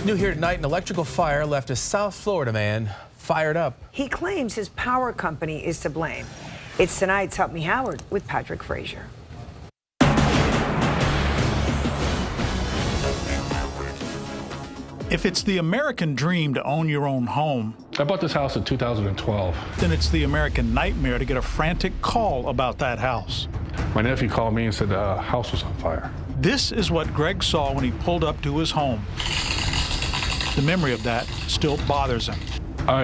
New here tonight, an electrical fire left a South Florida man fired up. He claims his power company is to blame. It's tonight's Help Me Howard with Patrick Frazier. If it's the American dream to own your own home, I bought this house in 2012. then it's the American nightmare to get a frantic call about that house. My nephew called me and said the house was on fire. This is what Greg saw when he pulled up to his home. The memory of that still bothers him. All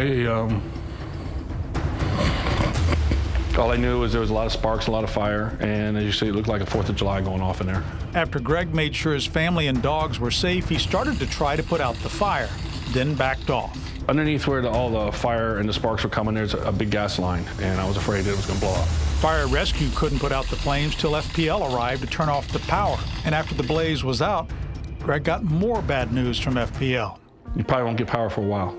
I knew was there was a lot of sparks, a lot of fire, and as you see, it looked like a 4th of July going off in there. After Greg made sure his family and dogs were safe, he started to try to put out the fire, then backed off. Underneath where all the fire and the sparks were coming, there's a big gas line, and I was afraid it was going to blow up. Fire rescue couldn't put out the flames till FPL arrived to turn off the power. And after the blaze was out, Greg got more bad news from FPL. You probably won't get power for a while.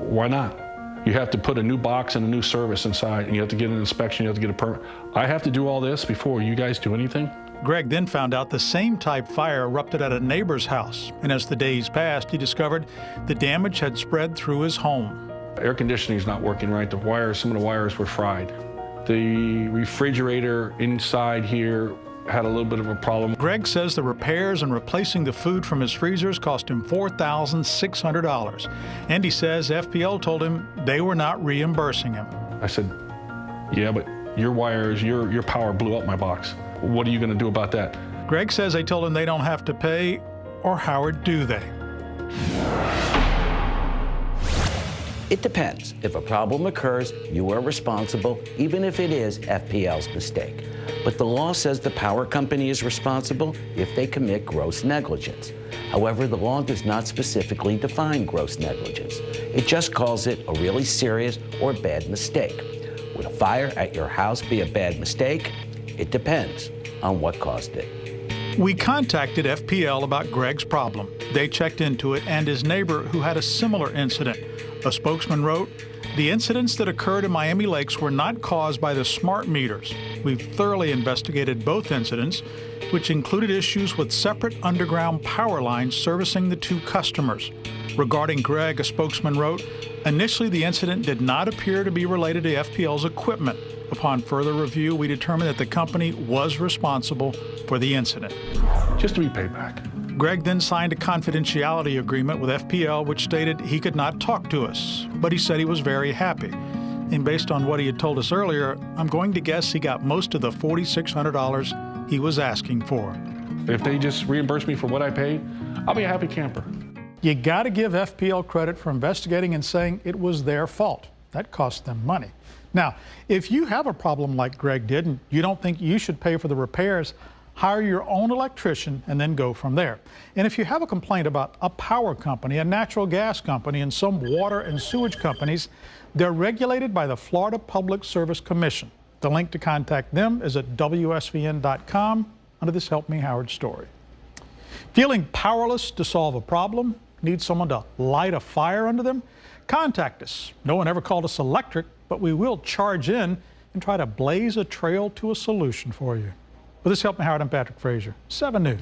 Why not? You have to put a new box and a new service inside, and you have to get an inspection, you have to get a permit. I have to do all this before you guys do anything? Greg then found out the same type fire erupted at a neighbor's house, and as the days passed, he discovered the damage had spread through his home. Air conditioning is not working right. The wires, some of the wires were fried. The refrigerator inside here had a little bit of a problem. Greg says the repairs and replacing the food from his freezers cost him $4,600. And he says FPL told him they were not reimbursing him. I said, yeah, but your wires, your power blew up my box. What are you going to do about that? Greg says they told him they don't have to pay, or Howard, do they? It depends. If a problem occurs, you are responsible, even if it is FPL's mistake. But the law says the power company is responsible if they commit gross negligence. However, the law does not specifically define gross negligence. It just calls it a really serious or bad mistake. Would a fire at your house be a bad mistake? It depends on what caused it. We contacted FPL about Greg's problem. They checked into it and his neighbor who had a similar incident. A spokesman wrote, "The incidents that occurred in Miami Lakes were not caused by the smart meters. We've thoroughly investigated both incidents, which included issues with separate underground power lines servicing the two customers." Regarding Greg, a spokesman wrote, "Initially, the incident did not appear to be related to FPL's equipment. Upon further review, we determined that the company was responsible for the incident." Just to be paid back. Greg then signed a confidentiality agreement with FPL, which stated he could not talk to us, but he said he was very happy. And based on what he had told us earlier, I'm going to guess he got most of the $4,600 he was asking for. If they just reimburse me for what I paid, I'll be a happy camper. You got to give FPL credit for investigating and saying it was their fault. That cost them money. Now, if you have a problem like Greg did and you don't think you should pay for the repairs, hire your own electrician and then go from there. And if you have a complaint about a power company, a natural gas company, and some water and sewage companies, they're regulated by the Florida Public Service Commission. The link to contact them is at WSVN.com under this Help Me Howard story. Feeling powerless to solve a problem? Need someone to light a fire under them? Contact us. No one ever called us electric, but we will charge in and try to blaze a trail to a solution for you. With this Help Me Howard, I'm Patrick Frazier, 7 News.